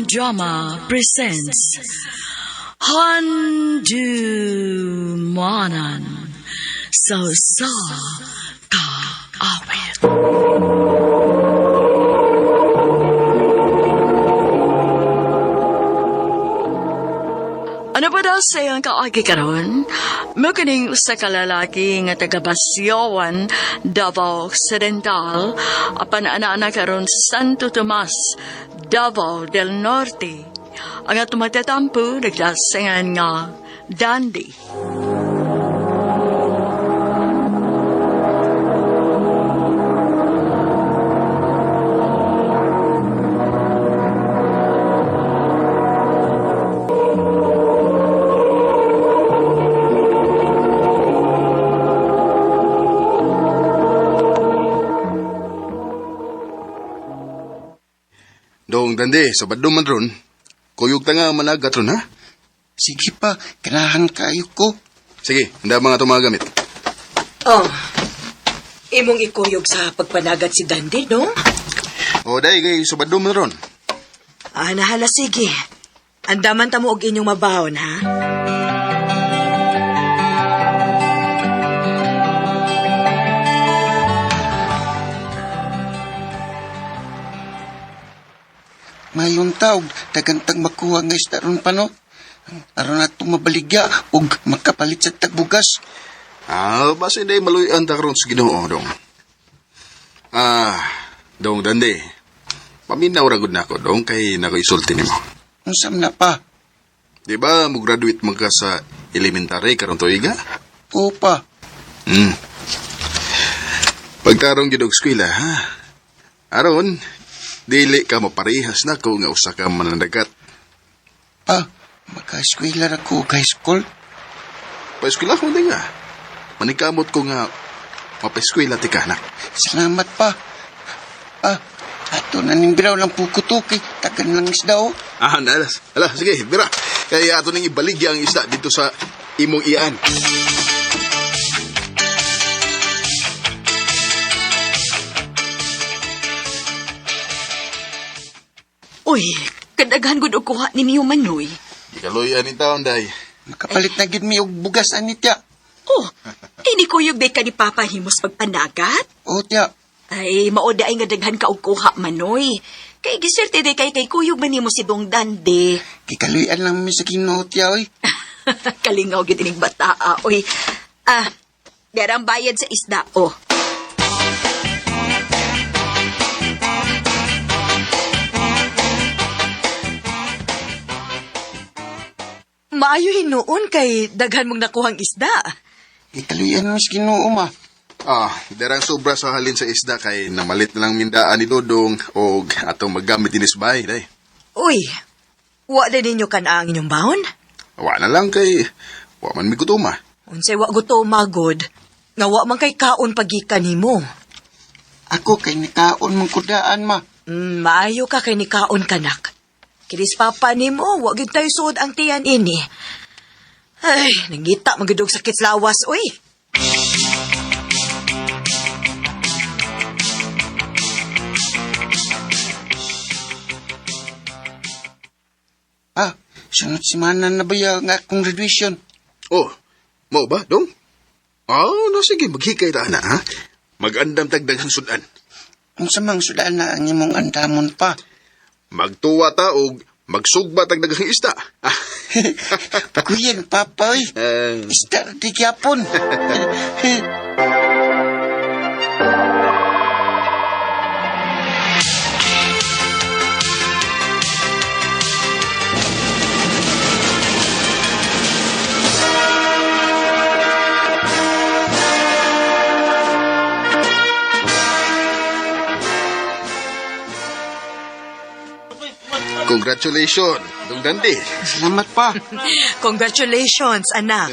Drama presents Handumanan Sa Kaawit. Ano ba daw sayang kaagi karon? Mukining usa ka lalaki nga taga Basyawan, Davao Occidental, apan ana karon sa Santo Tomas, Davao del Norte. Ang atong matatampo naglasangan nga Dandy. Dong Dande, sabad man ron. Kuyog ta nga managat ron, ha? Sige pa, kanahan kayo ko. Sige, handa mga itong mga gamit. Oh, imong ikuyog sa pagpanagat si Dandy, no? O, dahi, kay sabad man ron. Nahala, sige. Andaman tamo og inyong mabahon, ha? Mayong taog, dagantag makuha nga isda ron pa, no? Aron na itong mabaligya o makapalit sa tagbugas. Basta hindi maluyan ta karon sa Ginoo, dong. Dong Dande, paminaw ragod na ako, dong, kay nakoisulti nimo. Unsam na pa? Di ba, mag-graduate magka sa elementary karon tuiga? Oo pa. Pagtarong gid og eskwela, ha? Aron, dili ka maparehas na ko nga usa ka mananagat. Pa, maka-eskwela na ko high school. Pa-eskwela ko din nga. Manikamot ko nga mapa-eskwela ti ka, anak. Salamat pa. Pa, ato na ning biraw lang pukutuki. Tagan lang isda, oh. Nalas. Ala, sige, bira. Kaya ato nang ibaligya ang isda dito sa imong iyaan. Uy, kadaghan gud og kuha ninyo Manoy. Di kaloyan ni taon, day. Makapalit na gid mi og bugas ani tiya. Oh, ini kuyog day ka ni Papa himos pagpanagat? Oo tiya. Ay, maoda ay nga daghan ka og kuha, Manoy. Kay giserte day kay kuyog man nimo si Dong Dandy. Kikaluyan lang mi sa Ginoo tiya, oy. Kalingaw gid ining bata, oy. Darang bayad sa isda, oh. Maayo hinuon kay daghan mong nakuhang isda. Kikaluyan mo sa Ginoo, ma. Derang sobra sa halin sa isda kay namalit na lang mindaan ni Dodong o atong maggamit din sa bahay, day. Uy, wa na ninyo ang inyong baon? Wa na lang kay, wa man mi gutuma. Unsay wa guto magod, nga wa man kay kaon pagikan nimo. Ako kay nikaon mong kudaan, ma. Maayo ka kay ni kaon kanak. Kinis Papa nimo, wa gid tayo suod ang tiyan ini. Ay, nangita magudog sakit sa lawas, uy. Sunod simana na ba yung akong graduation? Oh, mau ba, Dong? Sige, maghikay ta na, ha? Mag-andam tagdaghang sudan. Kung samang sudaan na ang imong andamon pa. Magtuwa ta o magsugba tagdaghang isda. Kuyan, Papa, oy. Isda di gyapon. Congratulations, Dong Dandy. Salamat pa. Congratulations, anak.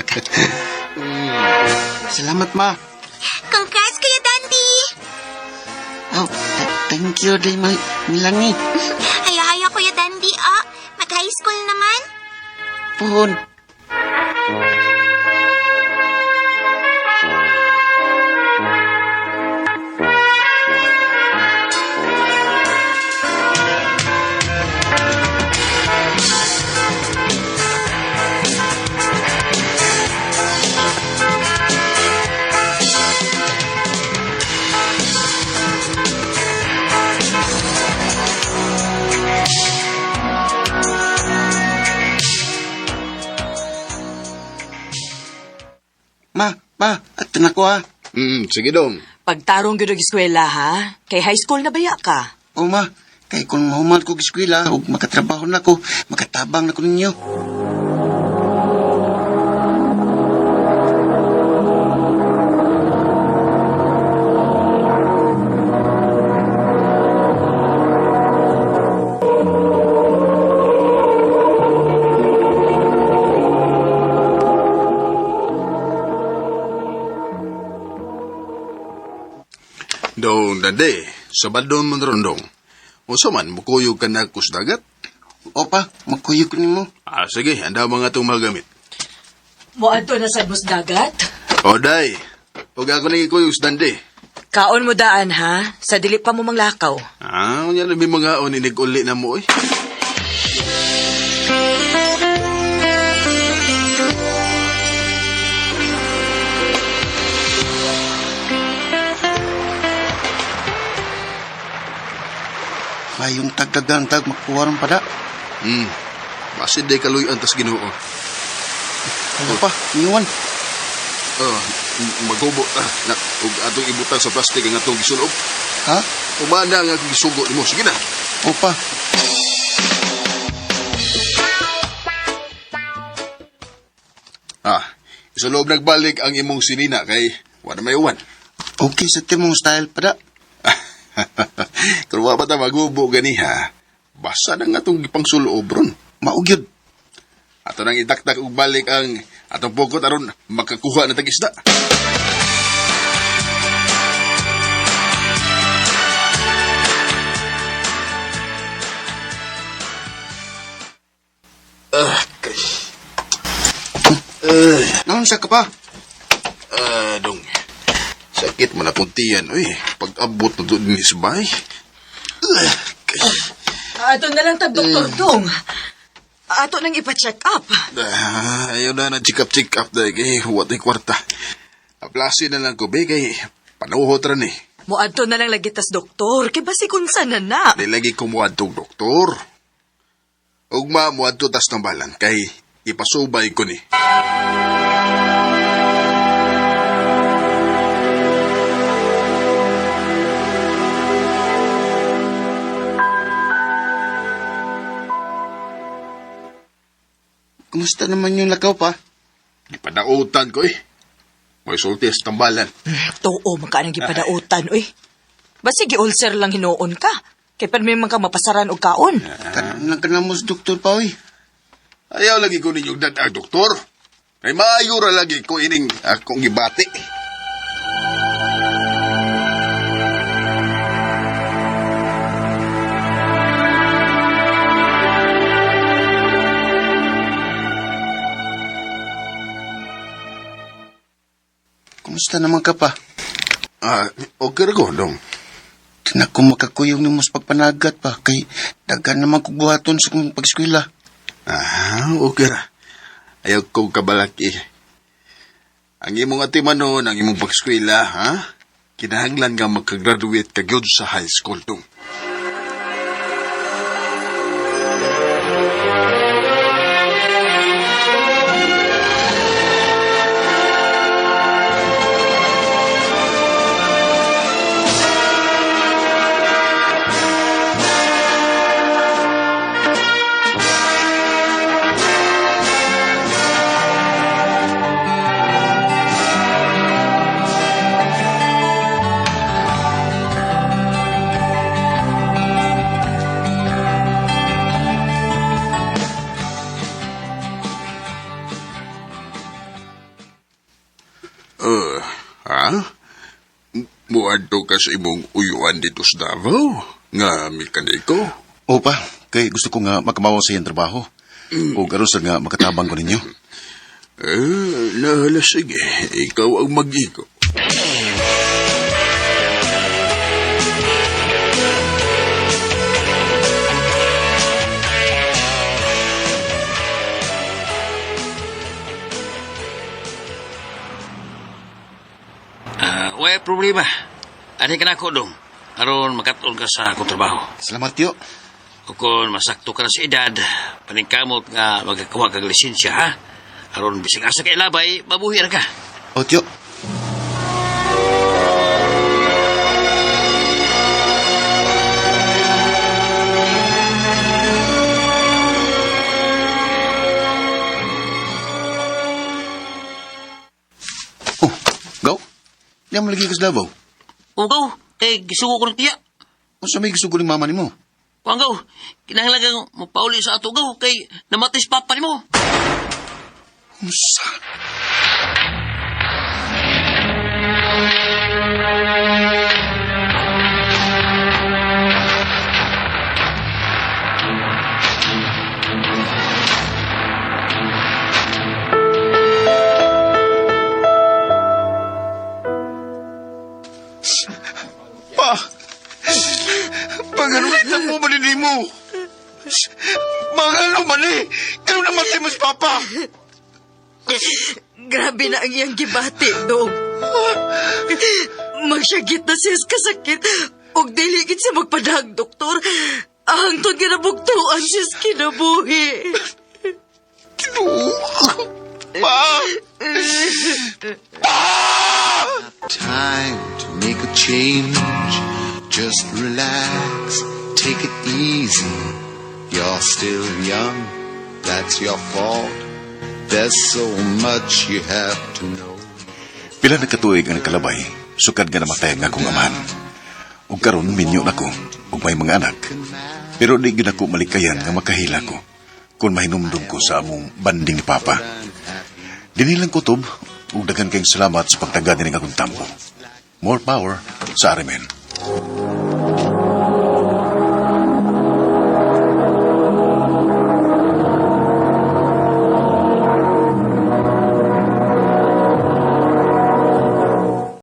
Salamat, ma. Congrats, Kuya Dandy! Thank you, day, Milani. Haya-haya, Kuya Dandy, mag-high school naman. Puhon. Pa, at ako ha. Sige dong. Pagtarong gyud og eskwela ha. Kay high school na baya ka. O ma, kay kung mahuman ko eskwela ug makatrabaho na ko, makatabang na ko ninyo. Dong, dande. Sabadon mo rondong. Unsa man, mukuyog ka na kus dagat? O pa, magkuyog ko nimo. Sige, handa mga itong mga gamit. Moadto na sa bus dagat. O, day. Huwag ako nang ikuyog sa dande. Kaon mo daan ha. Sa dili pa mo manglakaw. Unya na may mga oninig-uli na mo, eh. Mayong tagdagantag makuwaran pa da. Basid day kaluyan tas ginoo. Ano pa, iniwan. Maghubo, ug atong ibutang sa plastic ang atong gisulob. Ha? Umana nga akong gisugo nimo. Sige na. O pa, Isulob nagbalik ang imong sinina kay wala may uwan. okay sa timong style pa da. Kung wa pa ta maghubo ganiha, basa na nga itong gipang sulob ron. Maugyod. Ato nang idaktak ug balik ang atong pukot aron makakuha na tag-isda. Naon sa ka pa? Dong. Sakit mo na puntiyan. Uy, pag-abot na doon ni Sabay. Ato na lang tag doktor dong. Ato nang ipa-check up. Ayaw na check up dahil kay huwat ay kwarta. Aplasin na lang ko, be, kay panuhot rin eh. Moadto na lang lagi tas doktor. Kay basi kung sana na. Nilagi ko muad tong doktor. Ugma muad to tas tambalan, kay ipasubay ko ni. Kumusta naman yung lakaw pa? Ipadautan ko eh. May sulti sa tambalan. Too, magkaanang gipadautan, uy. Basi gi-ulcer lang hinoon ka. Kay pa may mga mapasaran og kaon. Kanan lang ka na mo sa doktor pa, oy. Ayaw lagi ko ninyong dadag, doktor. Kay maayura lagi ko ining akong gibati. Kumusta naman ka pa? Okay ra ko, dong. Tinak ko makakuyog ni mo sa pagpanagat pa, kay dagan naman kong buhaton sa kong pag-eskwela. Okay ra. Ayaw ko kabalaki. Ang imong atimanon, ang imong pag-eskwela, ha? Kinahanglan nga magka-graduate ka gyud sa high school, dong. Muadto ka sa imong uyuan dito sa Davao? Nga mekaniko? O pa, kay gusto ko nga makamawa sa iyang trabaho. O garo sa nga makatabang ko ninyo. Nahala sige. Ikaw ang mag-iko. Wala problema. Ano ka na ako dong? Aron makatol ka sa akong trabaho. Salamat, tiyo. O kung masakto ka na sa edad, paningkamot nga magkakuha kag lisensya, ha? Aron bisig asa kay labay, mabuhi na ka. O, tiyo. ka malagi ka sa Davao. Ugaw, kay gisugo ko ng tiya. Kung sa may gusto ko ni mama ni mo. Panggaw, kinahanglagang mapauli sa ato gaw kay namatis papa ni mo. Unsa? Pa! Pag-anulitan mo manini mo! Mga ano man eh! Ano naman tayo mas papa? Grabe na ang iyang gibati, Dong. Magsyagit na siya sa kasakit. Og diligid siya magpadahag, doktor. Hangtod ka nabugtuan siya sa kinabuhi. Pa! Time to make a change. Just relax, take it easy. You're still young, that's your fault. There's so much you have to know. Pila na katuig ang kalabay, sukad nga namatay nga akong amahan. Ug karon minyo na ko, ug may mga anak. Pero di gyud ako malikayan nga makahila ko kung mahinumdum ko sa among banding ni Papa. Dinilang kutob, ug daghan kayong salamat sa pagtagad ni akong tampo. More power sa Arimen.